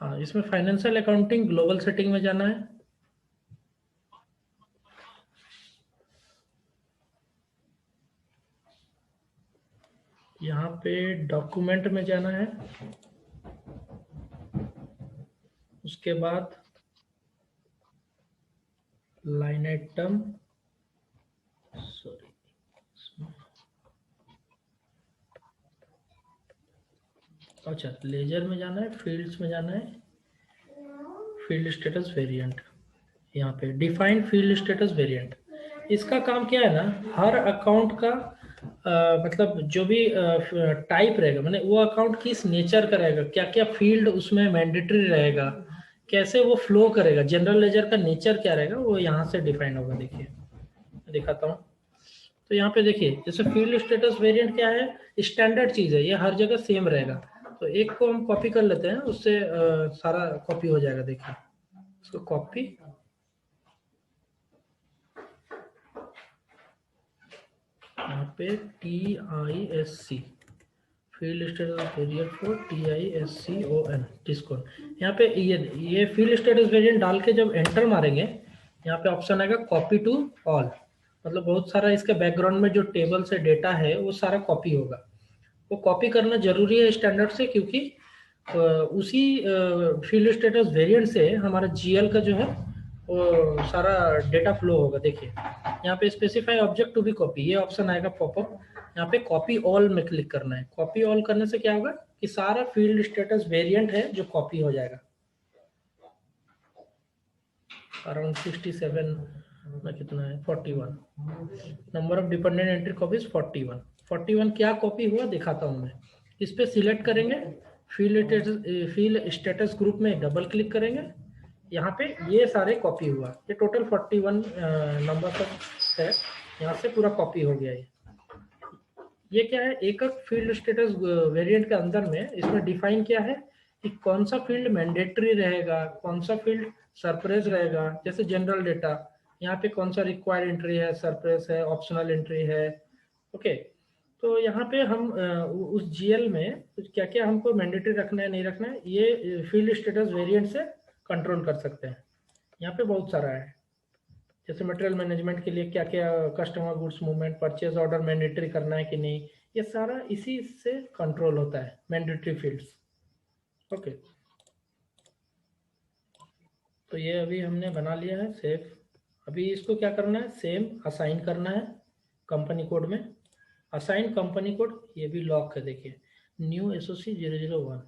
हाँ, इसमें फाइनेंशियल अकाउंटिंग ग्लोबल सेटिंग में जाना है। यहाँ पे डॉक्यूमेंट में जाना है, उसके बाद लाइन आइटम, सॉरी, अच्छा लेजर में जाना है, फील्ड्स में जाना है, फील्ड स्टेटस वेरिएंट। यहाँ पे डिफाइन फील्ड स्टेटस वेरिएंट, इसका काम क्या है ना, हर अकाउंट का मतलब जो भी टाइप रहेगा, माने वो अकाउंट किस नेचर का रहेगा, क्या क्या फील्ड उसमें मैंडेटरी रहेगा, कैसे वो फ्लो करेगा, जनरल लेजर का नेचर क्या रहेगा, वो यहाँ से डिफाइन होगा। देखिए दिखाता हूँ। तो यहाँ पे देखिए, जैसे फील्ड स्टेटस वेरिएंट क्या है, स्टैंडर्ड चीज है, ये हर जगह सेम रहेगा। तो एक को हम कॉपी कर लेते हैं, उससे सारा कॉपी हो जाएगा। देखिए इसको कॉपी, यहाँ पे TISC field status variant for TISCON डिस्कॉन। यहाँ पे ये फील्ड स्टेटस वेरिएंट डाल के जब एंटर मारेंगे, यहाँ पे ऑप्शन आएगा कॉपी टू ऑल, मतलब बहुत सारा इसके बैकग्राउंड में जो टेबल से डेटा है वो सारा कॉपी होगा। वो कॉपी करना जरूरी है स्टैंडर्ड से, क्योंकि उसी फील्ड स्टेटस वेरिएंट से हमारा GL का जो है वो सारा डेटा फ्लो होगा। देखिए यहाँ पे specify object to be copy, ये ऑप्शन आएगा पॉपअप, यहाँ पे कॉपी ऑल में क्लिक करना है। कॉपी ऑल करने से क्या होगा कि सारा फील्ड स्टेटस वेरिएंट है जो कॉपी हो जाएगा। अराउंड 67 में कितना है, 41। Number of dependent entry copies 41 क्या कॉपी हुआ दिखाता हूँ मैं। इस पे सिलेक्ट करेंगे, फील्ड स्टेटस ग्रुप में डबल क्लिक करेंगे, यहाँ पे ये सारे कॉपी हुआ, ये टोटल 41 नंबर तक है, यहाँ से पूरा कॉपी हो गया। ये क्या है, एक फील्ड स्टेटस वेरिएंट के अंदर में इसमें डिफाइन क्या है कि कौन सा फील्ड मैंडेटरी रहेगा, कौन सा फील्ड सरप्राइज रहेगा। जैसे जनरल डेटा, यहाँ पे कौन सा रिक्वायर्ड एंट्री है, सरप्राइज है, ऑप्शनल एंट्री है। ओके, तो यहाँ पे हम उस GL में क्या क्या हमको मैंडेटरी रखना है, नहीं रखना है, ये फील्ड स्टेटस वेरिएंट से कंट्रोल कर सकते हैं। यहाँ पे बहुत सारा है, जैसे मटेरियल मैनेजमेंट के लिए क्या क्या customer goods movement, purchase order mandatory करना है कि नहीं, ये सारा इसी से कंट्रोल होता है, मैंडेटरी फील्ड्स। ओके, तो ये अभी हमने बना लिया है सेव। अभी इसको क्या करना है, सेम असाइन करना है कंपनी कोड में। असाइन कंपनी कोड, ये भी लॉक है, देखिए न्यू SOC 001,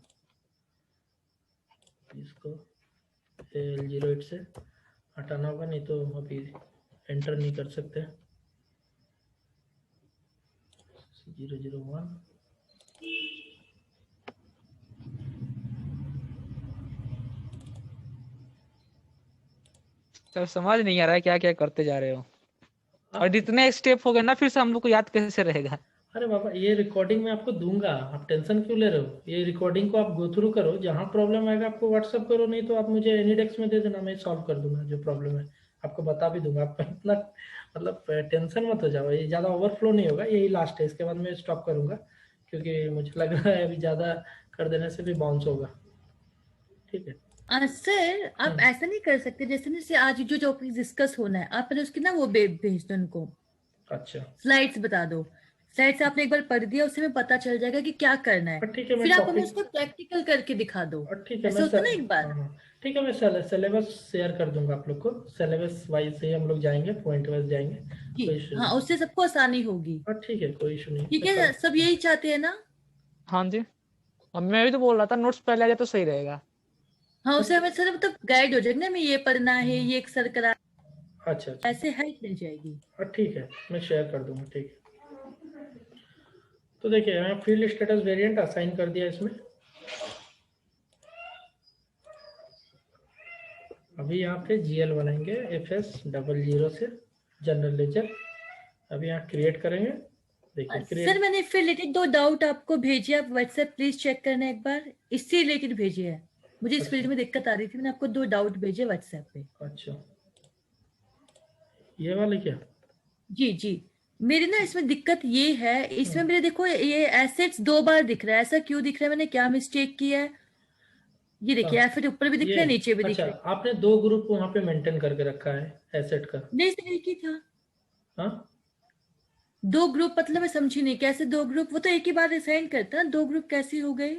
इसको L08 से हटाना होगा, नहीं तो अभी एंटर नहीं कर सकते। 001 सर समझ नहीं आ रहा है क्या क्या करते जा रहे हो, और इतने स्टेप हो गए ना, फिर से हम लोग को याद कैसे रहेगा। अरे बाबा, ये रिकॉर्डिंग मैं आपको दूंगा, आप टेंशन क्यों ले रहे हो? ये रिकॉर्डिंग को आप गो थ्रू करो, जहाँ प्रॉब्लम आएगा आपको व्हाट्सअप करो, नहीं तो आप मुझे एनीडेक्स में दे देना, मैं सॉल्व कर दूंगा जो प्रॉब्लम है, आपको बता भी दूंगा। आप इतना मतलब टेंशन मत हो जाओ, ये ज़्यादा ओवरफ्लो नहीं होगा, यही लास्ट है, इसके बाद मैं स्टॉप करूंगा, क्योंकि मुझे लग रहा है अभी ज़्यादा कर देने से भी बाउंस होगा। ठीक है सर आप ऐसा नहीं कर सकते, जैसे जैसे आज जो टॉपिक डिस्कस होना है आप पहले उसकी ना वो भेज दो उनको, अच्छा स्लाइड्स बता दो। स्लाइड्स आपने एक बार पढ़ दिया, उससे में पता चल जाएगा कि क्या करना है, ठीक है, मैं फिर आप हमें टॉपिक उसको प्रैक्टिकल करके दिखा दो। ठीक है, ऐसा मैं होता है ना एक बार। हाँ, ठीक है, मैं सिलेबस शेयर कर दूंगा आप लोग को, सिलेबस वाइज से ही हम लोग जाएंगे, पॉइंट वाइज जाएंगे, जी कोई इशू हाँ, नहीं। उससे सबको आसानी होगी। हाँ ठीक है, कोई इशू नहीं। ठीक मैं है, सब यही चाहते हैं ना? हाँ जी, अब मैं भी तो बोल रहा था नोट्स पहले आ जाए तो सही रहेगा। हाँ, उससे हमें सर मतलब गाइड हो जाएगा ना, हमें ये पढ़ना है, ये एक सर करा, अच्छा अच्छा, ऐसे हेल्प मिल जाएगी। हाँ ठीक है, मैं शेयर कर दूंगा। ठीक है, तो देखिए यहाँ फील्ड स्टेटस वेरिएंट असाइन कर दिया इसमें। अभी यहाँ पे जीएल बनाएंगे FS00 से, जनरल लेजर। अभी यहाँ क्रिएट करेंगे, देखिए सर क्रिएट। मैंने फिर रिलेटेड 2 डाउट आपको भेजे, आप व्हाट्सएप प्लीज चेक करना एक बार, इससे रिलेटेड भेजिए है, मुझे इस फील्ड में दिक्कत आ रही थी, मैंने आपको 2 डाउट भेजे व्हाट्सएप पे। अच्छा, ये वाले क्या? जी जी, मेरी ना इसमें दिक्कत ये है, इसमें मेरे देखो ये एसेट्स 2 बार दिख रहा है, ऐसा क्यों दिख रहा है, मैंने क्या मिस्टेक किया है? ये देखिए एसेट ऊपर भी दिख रहा है, नीचे भी दिख अच्छा, रहा है। आपने 2 ग्रुप वहाँ पे मेंटेन करके रखा है एसेट का? नहीं सर, एक ही था। हाँ, 2 ग्रुप मतलब मैं समझी नहीं, कैसे 2 ग्रुप? वो तो एक ही बार असाइन करता है, 2 ग्रुप कैसे हो गए?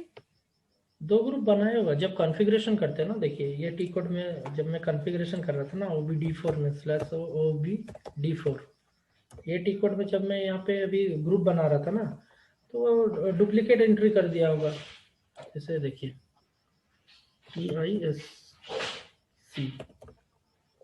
2 ग्रुप बनाया होगा जब कॉन्फ़िगरेशन करते हैं ना। देखिए ये टी कोड में जब मैं कॉन्फ़िगरेशन कर रहा था ना, OBD4 में /OBD4, ये टी कोड में जब मैं यहाँ पे अभी ग्रुप बना रहा था ना, तो डुप्लीकेट एंट्री कर दिया होगा। जैसे देखिए TISC,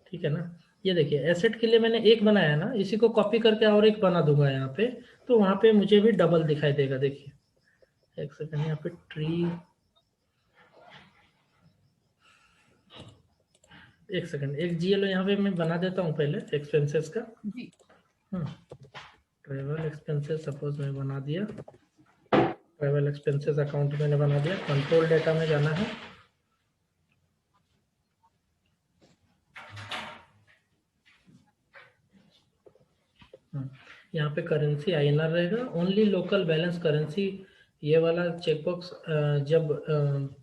ठीक है ना, ये देखिए एसेट के लिए मैंने एक बनाया ना, इसी को कॉपी करके और एक बना दूंगा यहाँ पे, तो वहाँ पे मुझे भी डबल दिखाई देगा। देखिए एक सेकंड, यहाँ पे ट्री, एक सेकंड, एक GL यहाँ पे मैं बना देता हूँ पहले एक्सपेंसेस का। जी ट्रेवल एक्सपेंसेस सपोज मैं बना दिया, ट्रेवल एक्सपेंसेस अकाउंट मैंने बना दिया, कंट्रोल डेटा में जाना है। यहाँ पे करेंसी INR रहेगा, ओनली लोकल बैलेंस करेंसी, ये वाला चेकबॉक्स जब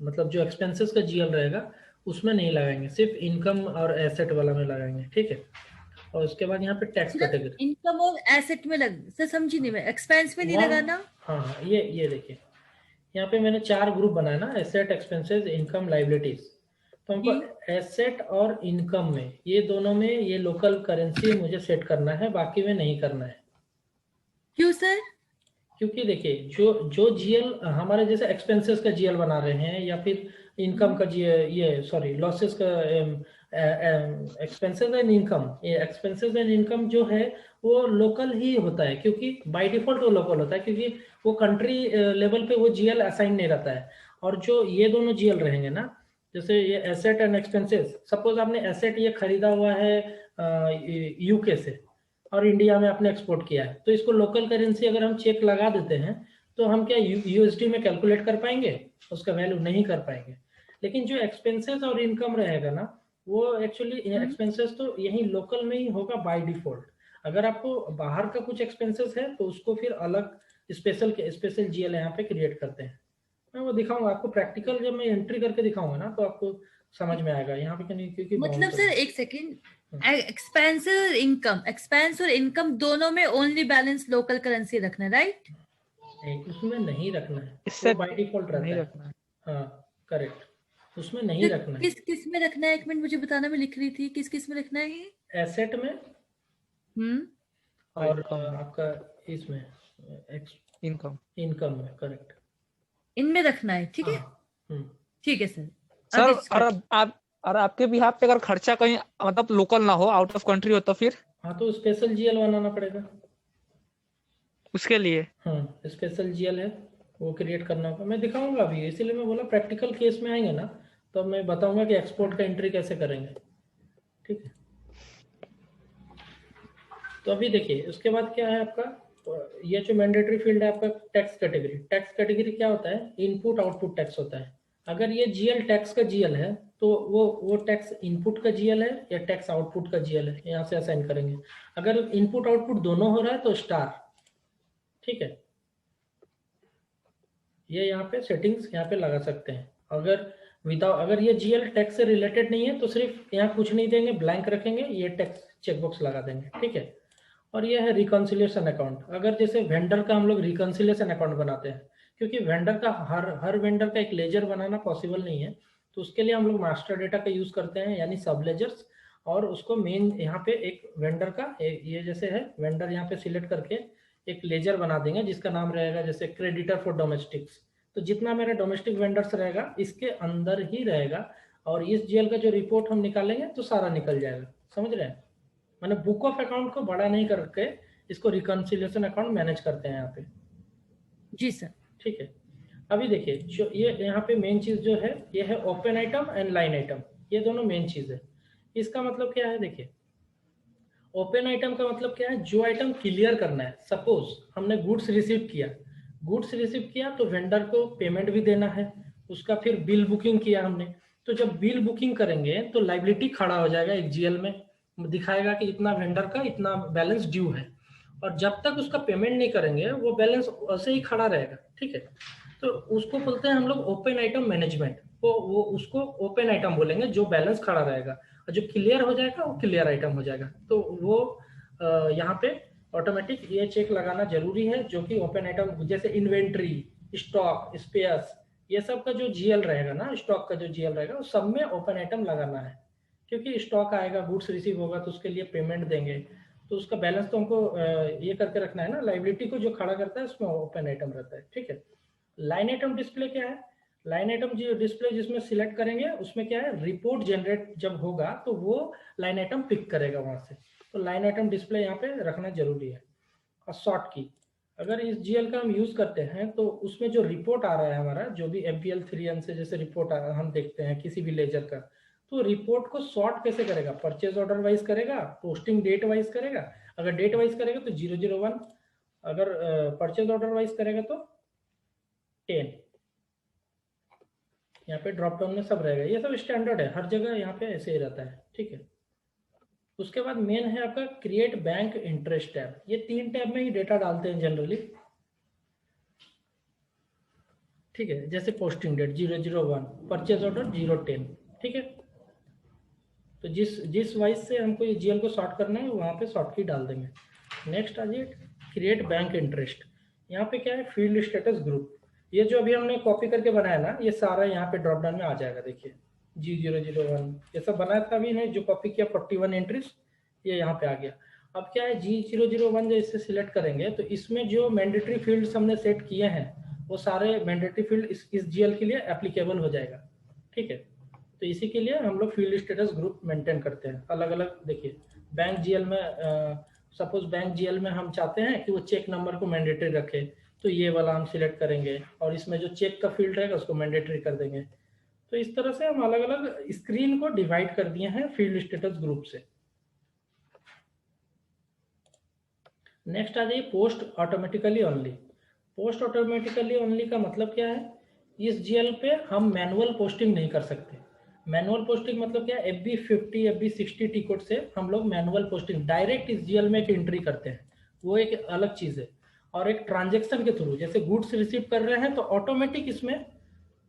मतलब जो एक्सपेंसेस का GL रहेगा उसमें नहीं लगाएंगे, सिर्फ इनकम और एसेट वाला में लगाएंगे। ठीक है, और उसके बाद यहाँ पे टैक्स कैटेगरी, इनकम और एसेट में लग, सर समझी नहीं मैं, एक्सपेंस में नहीं लगाना। हाँ हाँ, ये देखिए यहाँ पे मैंने 4 ग्रुप बनाया ना, एसेट, एक्सपेंसेस, इनकम, लाइबिलिटीज। तो हमको एसेट और इनकम में, ये दोनों में ये लोकल करेंसी मुझे सेट करना है, बाकी में नहीं करना है। क्यों सर? क्योंकि देखिए जो GL हमारे जैसे एक्सपेंसेस का GL बना रहे हैं, या फिर इनकम का ये सॉरी लॉसेस का एक्सपेंसेस एंड इनकम, ये एक्सपेंसेस एंड इनकम जो है वो लोकल ही होता है, क्योंकि बाय डिफॉल्ट वो लोकल होता है, क्योंकि वो कंट्री लेवल पे वो GL असाइन नहीं रहता है। और जो ये दोनों GL रहेंगे ना, जैसे ये एसेट एंड एक्सपेंसेस, सपोज आपने एसेट ये खरीदा हुआ है UK से और इंडिया में आपने एक्सपोर्ट किया है, तो इसको लोकल करेंसी अगर हम चेक लगा देते हैं तो हम क्या USD में कैलकुलेट कर पाएंगे? उसका वैल्यू नहीं कर पाएंगे। लेकिन जो एक्सपेंसेस और इनकम रहेगा ना, वो एक्चुअली एक्सपेंसेस तो यही लोकल में ही होगा बाय डिफॉल्ट। अगर आपको बाहर का कुछ एक्सपेंसेस है तो उसको फिर अलग स्पेशल GL यहाँ पे क्रिएट करते हैं। मैं वो दिखाऊंगा आपको प्रैक्टिकल, जब मैं एंट्री करके दिखाऊंगा ना तो आपको समझ में आएगा यहाँ पे, क्योंकि मतलब सर एक सेकेंड, एक्सपेंसेस और इनकम, एक्सपेंस और इनकम दोनों में ओनली बैलेंस लोकल करेंसी रखना है, राइट? उसमें नहीं रखना है, इससे वो बाय डिफॉल्ट रहता है। रखना है। हाँ करेक्ट, उसमें नहीं रखना है। किस किस में रखना है, एक मिनट मुझे बताना, मैं लिख रही थी, किस किस में रखना है ये? एसेट में और आपका इसमें इनकम में, करेक्ट, इनमें रखना है। ठीक है, ठीक है सर। सर और आपके बिहाफ पे अगर खर्चा कहीं मतलब लोकल ना हो, आउट ऑफ कंट्री हो, तो फिर हाँ तो स्पेशल जीएल बनाना पड़ेगा। उसके लिए स्पेशल जीएल है, वो क्रिएट करना होगा। मैं दिखाऊंगा अभी, इसीलिए मैं बोला प्रैक्टिकल केस में आएंगे ना तो मैं बताऊंगा कि एक्सपोर्ट का एंट्री कैसे करेंगे। ठीक है, तो अभी देखिए उसके बाद क्या है आपका, ये जो मैंडेटरी फील्ड है आपका टैक्स कैटेगरी। टैक्स कैटेगरी क्या होता है, इनपुट आउटपुट टैक्स होता है। अगर ये जीएल टैक्स का जीएल है तो वो टैक्स इनपुट का जीएल है या टैक्स आउटपुट का जीएल है, यहाँ से असाइन करेंगे। अगर इनपुट आउटपुट दोनों हो रहा है तो स्टार। ठीक है, ये यहाँ पे सेटिंग्स यहाँ पे लगा सकते हैं। अगर ये जीएल टैक्स से रिलेटेड नहीं है तो सिर्फ यहाँ कुछ नहीं देंगे, ब्लैंक रखेंगे, ये टैक्स चेकबॉक्स लगा देंगे। ठीक है, और ये है रिकॉन्सिलिएशन अकाउंट। अगर जैसे वेंडर का हम लोग रिकॉन्सिलिएशन अकाउंट बनाते हैं, क्योंकि वेंडर का हर वेंडर का एक लेजर बनाना पॉसिबल नहीं है, तो उसके लिए हम लोग मास्टर डेटा का यूज करते हैं, यानी सब लेजर्स। और उसको मेन यहाँ पे एक वेंडर का ये जैसे है वेंडर, यहाँ पे सिलेक्ट करके एक लेजर बना देंगे जिसका नाम रहेगा जैसे क्रेडिटर फॉर डोमेस्टिक्स। तो जितना मेरा डोमेस्टिक वेंडर्स रहेगा इसके अंदर ही रहेगा, और इस जीएल का जो रिपोर्ट हम निकालेंगे तो सारा निकल जाएगा। समझ रहे हैं, मैंने बुक ऑफ अकाउंट को बड़ा नहीं करके इसको रिकॉन्सिलिएशन अकाउंट मैनेज करते हैं यहाँ पे। जी सर। ठीक है, अभी देखिए जो ये यहाँ पे मेन चीज जो है ये है open item and line item, ये दोनों मेन चीज है। इसका मतलब क्या है, देखिए ओपन आइटम का मतलब क्या है, जो आइटम क्लियर करना है। सपोज हमने गुड्स रिसीव किया तो वेंडर को पेमेंट भी देना है, उसका फिर बिल बुकिंग किया हमने। तो जब बिल बुकिंग करेंगे तो लाइबिलिटी खड़ा हो जाएगा एक जीएल में, दिखाएगा कि इतना वेंडर का इतना बैलेंस ड्यू है, और जब तक उसका पेमेंट नहीं करेंगे वो बैलेंस ऐसे ही खड़ा रहेगा। ठीक है, तो उसको बोलते हैं हम लोग ओपन आइटम मैनेजमेंट। वो उसको ओपन आइटम बोलेंगे जो बैलेंस खड़ा रहेगा, और जो क्लियर हो जाएगा वो क्लियर आइटम हो जाएगा। तो वो यहाँ पे ऑटोमेटिक ये चेक लगाना जरूरी है, जो कि ओपन आइटम जैसे इन्वेंट्री, स्टॉक, स्पेयर्स, ये सब का जो जीएल रहेगा ना, स्टॉक का जो जीएल रहेगा उस सब में ओपन आइटम लगाना है। क्योंकि स्टॉक आएगा, गुड्स रिसीव होगा तो उसके लिए पेमेंट देंगे, तो उसका बैलेंस तो हमको ये करके रखना है ना। लाइबिलिटी को जो खड़ा करता है उसमें ओपन आइटम रहता है। ठीक है, लाइन आइटम डिस्प्ले क्या है, लाइन आइटम जो डिस्प्ले जिसमें सिलेक्ट करेंगे उसमें क्या है, रिपोर्ट जनरेट जब होगा तो वो लाइन आइटम पिक करेगा वहां से। तो लाइन आइटम डिस्प्ले यहाँ पे रखना जरूरी है। और शॉर्ट की, अगर इस जीएल का हम यूज करते हैं तो उसमें जो रिपोर्ट आ रहा है हमारा, जो भी एमपीएल 3N से जैसे रिपोर्ट हम देखते हैं किसी भी लेजर का, तो रिपोर्ट को सॉर्ट कैसे करेगा, परचेज ऑर्डर वाइज करेगा, पोस्टिंग डेट वाइज करेगा। अगर डेट वाइज करेगा तो 001, अगर परचेज ऑर्डर वाइज करेगा तो 10। यहाँ पे ड्रॉप डाउन में सब रहेगा, ये सब स्टैंडर्ड है, हर जगह यहाँ पे ऐसे ही रहता है। ठीक है, उसके बाद मेन है आपका क्रिएट बैंक इंटरेस्ट टैब। ये 3 टैब में ही डेटा डालते हैं जनरली। ठीक है, जैसे पोस्टिंग डेट 001, परचेज ऑर्डर 010। ठीक है, तो जिस वाइज से हमको ये जीएल को सॉर्ट करना है वहाँ पे शॉर्ट की डाल देंगे। नेक्स्ट आ जाइए क्रिएट बैंक इंटरेस्ट। यहाँ पे क्या है, फील्ड स्टेटस ग्रुप। ये जो अभी हमने कॉपी करके बनाया ना, ये सारा यहाँ पे ड्रॉप डाउन में आ जाएगा। देखिए G001 ये सब बनाया था अभी, जो कॉपी किया 41 एंट्रीज, ये यहाँ पे आ गया। अब क्या है, G001 जो इससे सिलेक्ट करेंगे तो इसमें जो मैंडेटरी फील्ड्स हमने सेट किए हैं वो सारे मैंडेटरी फील्ड इस जीएल के लिए एप्लीकेबल हो जाएगा। ठीक है, तो इसी के लिए हम लोग फील्ड स्टेटस ग्रुप मेंटेन करते हैं अलग अलग। देखिए बैंक जीएल में सपोज बैंक जीएल में हम चाहते हैं कि वो चेक नंबर को मैंडेटरी रखे, तो ये वाला हम सिलेक्ट करेंगे, और इसमें जो चेक का फील्ड रहेगा उसको मैंडेटरी कर देंगे। तो इस तरह से हम अलग अलग स्क्रीन को डिवाइड कर दिए हैं फील्ड स्टेटस ग्रुप से। नेक्स्ट आ जाइए post automatically only. Post automatically only का मतलब क्या है, इस जीएल पे हम मैनुअल पोस्टिंग नहीं कर सकते। मैनुअल पोस्टिंग मतलब क्या है, FB50 FB60 टी कोड से हम लोग मैनुअल पोस्टिंग डायरेक्ट इस जीएल में एक एंट्री करते हैं, वो एक अलग चीज है। और एक ट्रांजेक्शन के थ्रू, जैसे गुड्स रिसीव कर रहे हैं तो ऑटोमेटिक इसमें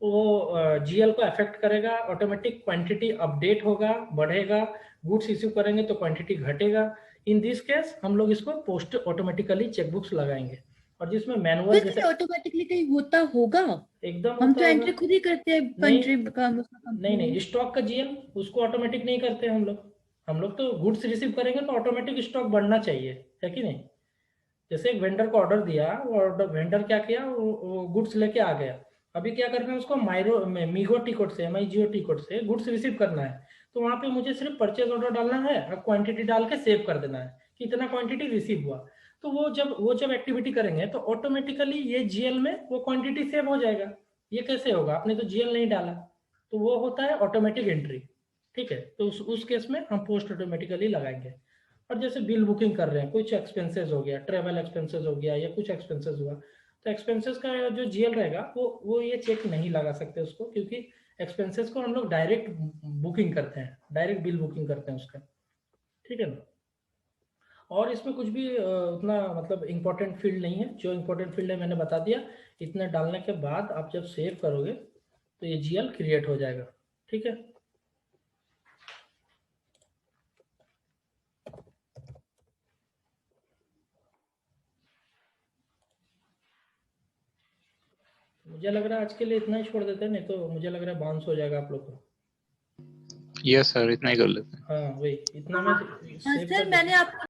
वो जीएल को अफेक्ट करेगा, ऑटोमेटिक क्वांटिटी अपडेट होगा, बढ़ेगा। गुड्स इश्यू करेंगे तो क्वांटिटी घटेगा। इन दिस केस हम लोग इसको पोस्ट ऑटोमेटिकली चेकबुक्स लगाएंगे। और जिसमें मैनुअल जैसे ऑटोमेटिकली कहीं होता होगा, एकदम हम तो एंट्री खुद ही करते हैं कंट्री का। नहीं, स्टॉक का जीएल उसको ऑटोमेटिक नहीं करते हम लोग तो गुड्स रिसीव करेंगे तो ऑटोमेटिक स्टॉक बढ़ना चाहिए, है कि नहीं। जैसे एक वेंडर को ऑर्डर दिया, वो वेंडर क्या किया, वो गुड्स लेके आ गया। अभी क्या करना है, उसको मीगो टी कोड से MIGO टी कोड से गुड्स रिसीव करना है। तो वहां पे मुझे सिर्फ परचेज ऑर्डर डालना है और क्वांटिटी डाल के सेव कर देना है कि इतना क्वांटिटी रिसीव हुआ। तो वो जब एक्टिविटी करेंगे तो ऑटोमेटिकली ये जीएल में वो क्वांटिटी सेव हो जाएगा। ये कैसे होगा, आपने तो जीएल नहीं डाला, तो वो होता है ऑटोमेटिक एंट्री। ठीक है, तो उस केस में हम पोस्ट ऑटोमेटिकली लगाएंगे। और जैसे बिल बुकिंग कर रहे हैं, कुछ एक्सपेंसेस हो गया, ट्रेवल एक्सपेंसेस हो गया या कुछ एक्सपेंसेस हुआ, तो एक्सपेंसेस का जो जीएल रहेगा वो ये चेक नहीं लगा सकते उसको, क्योंकि एक्सपेंसेस को हम लोग डायरेक्ट बुकिंग करते हैं, डायरेक्ट बिल बुकिंग करते हैं उसका। ठीक है ना। और इसमें कुछ भी उतना मतलब इम्पोर्टेंट फील्ड नहीं है। जो इम्पोर्टेंट फील्ड है मैंने बता दिया। इतने डालने के बाद आप जब सेव करोगे तो ये जीएल क्रिएट हो जाएगा। ठीक है। मुझे लग रहा है आज के लिए इतना ही छोड़ देते हैं, नहीं तो मुझे लग रहा है बाउंस हो जाएगा आप लोग को। यस सर, इतना ही कर लेते हैं। हाँ वही, इतना मैं सेव सर कर मैंने देता हूँ। आपको